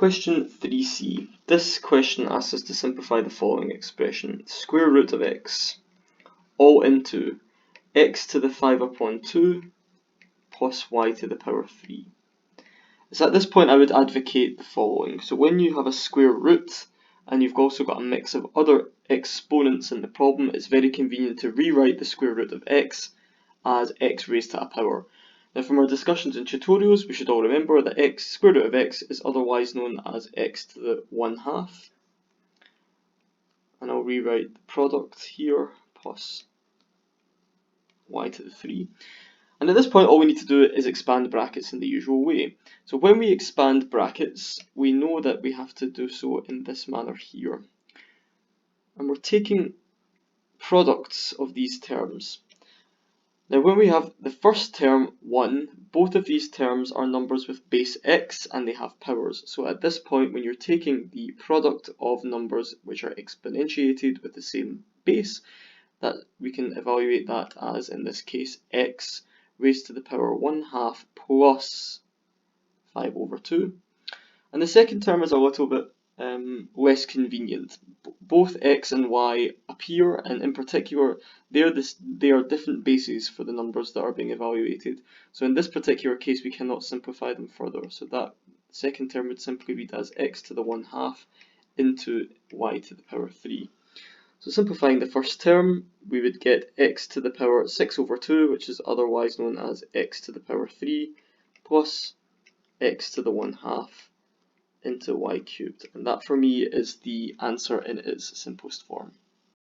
Question 3c. This question asks us to simplify the following expression. Square root of x all into x to the 5 upon 2 plus y to the power 3. So at this point I would advocate the following. So when you have a square root and you've also got a mix of other exponents in the problem, it's very convenient to rewrite the square root of x as x raised to a power. Now from our discussions in tutorials, we should all remember that square root of x is otherwise known as x to the 1/2. And I'll rewrite the product here plus y to the 3. And at this point all we need to do is expand brackets in the usual way. So when we expand brackets, we know that we have to do so in this manner here. And we're taking products of these terms. Now when we have the first term 1, both of these terms are numbers with base x and they have powers. So at this point when you're taking the product of numbers which are exponentiated with the same base, that we can evaluate that as, in this case, x raised to the power 1/2 plus 5 over 2. And the second term is a little bit less convenient. Both x and y appear, and in particular they are different bases for the numbers that are being evaluated. So in this particular case we cannot simplify them further, so that second term would simply read as x to the 1/2 into y to the power 3. So simplifying the first term, we would get x to the power 6 over 2, which is otherwise known as x to the power 3, plus x to the 1/2 into y cubed. And that for me is the answer in its simplest form.